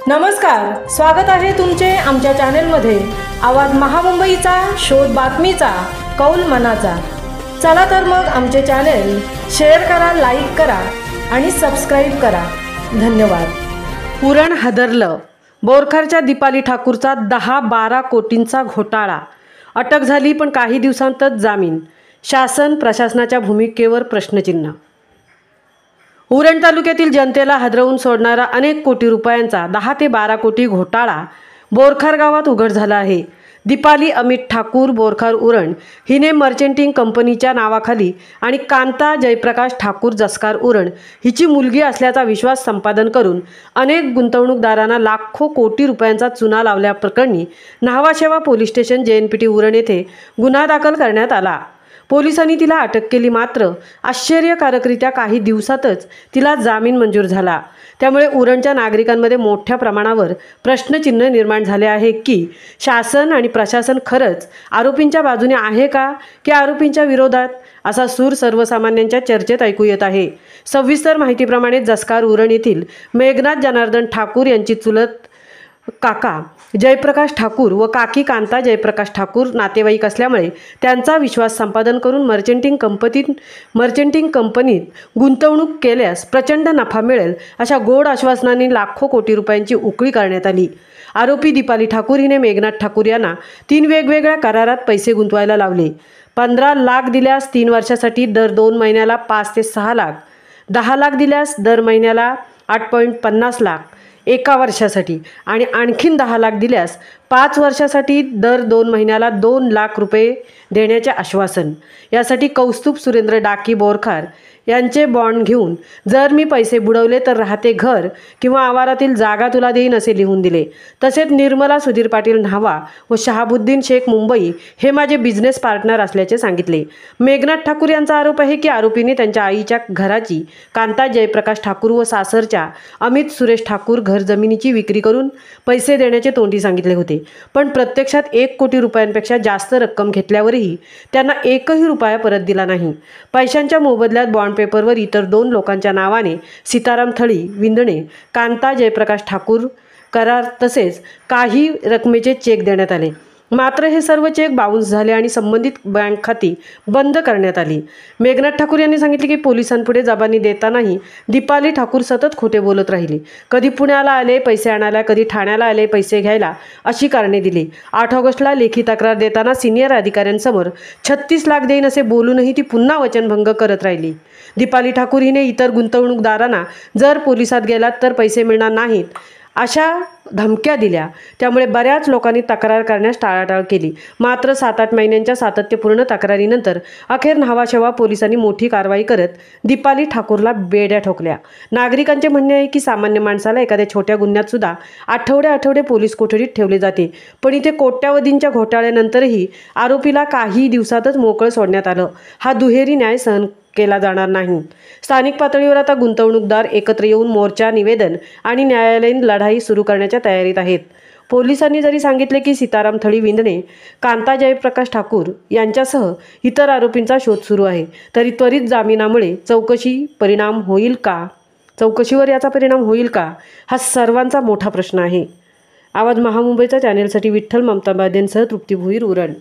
नमस्कार, स्वागत आहे तुमचे आमच्या चॅनलमध्ये। आवाज महामुंबईचा, शोध बातमीचा, कौल मनाचा। चला तर मग आमचे चॅनल शेअर करा, लाईक करा आणि सबस्क्राइब करा। धन्यवाद। उरण हादरलं। बोरखारच्या दीपाली ठाकूरचा 10-12 कोटींचा घोटाळा। अटक झाली पण काही दिवसांतच जामीन। शासन प्रशासनाच्या भूमिकेवर प्रश्नचिन्ह। उरण तालुक्यातील जनतेला हादरवून सोडणारा अनेक कोटी रुपयांचा 10 ते 12 कोटी घोटाळा बोरखार गावात उघड झाला आहे। दीपाली अमित ठाकूर बोरखार उरण हिने मर्चेंटिंग कंपनीच्या नावाखाली आणि कांता जयप्रकाश ठाकूर जसकार उरण हिची मुलगी असल्याचा विश्वास संपादन करून अनेक गुंतवणूकदारांना लाखो कोटी रुपयांचा चुना लावल्याप्रकरणी Nhava Sheva police station JNPT Uran येथे गुन्हा दाखल करण्यात आला। पोलिसांनी तिला अटक केली, मात्र आश्चर्यकारकरित्या काही दिवसातच तिला जामीन मंजूर झाला। त्यामुळे उरणच्या नागरिकांमध्ये मोठ्या प्रमाणावर प्रश्नचिन्ह निर्माण झाले आहे की शासन आणि प्रशासन खरंच आरोपींच्या बाजूने आहे का की आरोपींच्या विरोधात, असा सूर सर्वसामान्यांच्या चर्चेत ऐकू येत आहे। सविस्तर माहितीप्रमाणे जसकार उरण येथील मेघनाथ जनार्दन ठाकूर यांची चुलत काका जयप्रकाश ठाकूर व काकी कांता जयप्रकाश ठाकूर नातेवाईक असल्यामुळे त्यांचा विश्वास संपादन करून मर्चेंटिंग कंपनीत गुंतवणूक केल्यास प्रचंड नफा मिळेल अशा गोड आश्वासनांनी लाखो कोटी रुपयांची उकळी करण्यात आली। आरोपी दीपाली ठाकूर हिने मेघनाथ ठाकूर यांना 3 वेगवेगळ्या करारात पैसे गुंतवायला लावले। 15 लाख दिल्यास 3 वर्षासाठी दर 2 महिन्याला 5 ते 6 लाख, 10 लाख दिल्यास दर महिन्याला 8.50 लाख एका वर्षासाठी आणि आणखीन 10 लाख दिल्यास 5 वर्षासाठी दर 2 महिन्याला 2 लाख रुपये देण्याचे आश्वासन। यासाठी कौस्तुभ सुरेंद्र डाकी बोरखार यांचे बॉन्ड घेऊन जर मी पैसे बुडवले तर राहते घर किंवा आवारातील जागा तुला देईन असे लिहून दिले। तसेच निर्मला सुधीर पाटील न्हावा व शहाबुद्दीन शेख मुंबई हे माझे बिझनेस पार्टनर असल्याचे सांगितले। मेघनाथ ठाकूर यांचा आरोप आहे की आरोपीने त्यांच्या आईच्या घराची कांता जयप्रकाश ठाकूर व सासरच्या अमित सुरेश ठाकूर घर जमिनीची विक्री करून पैसे देण्याचे तोंडी सांगितले होते, पण प्रत्यक्षात 1 कोटी रुपयांपेक्षा जास्त रक्कम घेतल्यावरही त्यांना 1ही रुपया परत दिला नाही। पैशांच्या मोबदल्यात बॉन्ड पेपरवर इतर 2 लोकांच्या नावाने सीताराम थळी विंदणे, कांता जयप्रकाश ठाकूर करार तसेच काही रकमेचे चेक देण्यात आले, मात्र हे सर्व चेक बाउन्स झाले आणि संबंधित बँक खाती बंद करण्यात आली। मेघनाथ ठाकूर यांनी सांगितले की पोलिसांपुढे जबानी देतानाही दीपाली ठाकूर सतत खोटे बोलत राहिली। कधी पुण्याला आले पैसे आणायला, कधी ठाण्याला आले पैसे घ्यायला अशी कारणे दिली। 8 ऑगस्टला लेखी तक्रार देताना सिनियर अधिकाऱ्यांसमोर 36 लाख देईन असे बोलूनही ती पुन्हा वचनभंग करत राहिली। दीपाली ठाकूर हिने इतर गुंतवणूकदारांना जर पोलिसात गेलात तर पैसे मिळणार नाहीत अशा धमक्या दिल्या। त्यामुळे बऱ्याच लोकांनी तक्रार करण्यास टाळाटाळ केली, मात्र 7-8 महिन्यांच्या सातत्यपूर्ण तक्रारीनंतर अखेर न्हावाशेवा पोलिसांनी मोठी कारवाई करत दीपाली ठाकूरला बेड्या ठोकल्या। नागरिकांचे म्हणणे आहे की सामान्य माणसाला एखाद्या छोट्या गुन्ह्यात सुद्धा आठवडे पोलीस कोठडीत ठेवले जाते, पण इथे कोट्यावधींच्या घोटाळ्यानंतरही आरोपीला काही दिवसातच मोकळं सोडण्यात आलं। हा दुहेरी न्याय सहन केला जाणार नाही। स्थानिक पातळीवर आता गुंतवणूकदार एकत्र येऊन मोर्चा, निवेदन आणि न्यायालयीन लढाई सुरू करण्याच्या तयारीत आहेत। पोलिसांनी जरी सांगितले की सीताराम थळी विंदणे, कांता जयप्रकाश ठाकूर यांच्यासह इतर आरोपींचा शोध सुरू आहे, तरी त्वरित जामिनामुळे चौकशीवर याचा परिणाम होईल का हा सर्वांचा मोठा प्रश्न आहे। आवाज महामुंबईचा चॅनेलसाठी विठ्ठल ममता बादेंसह तृप्ती भोईर, उरण।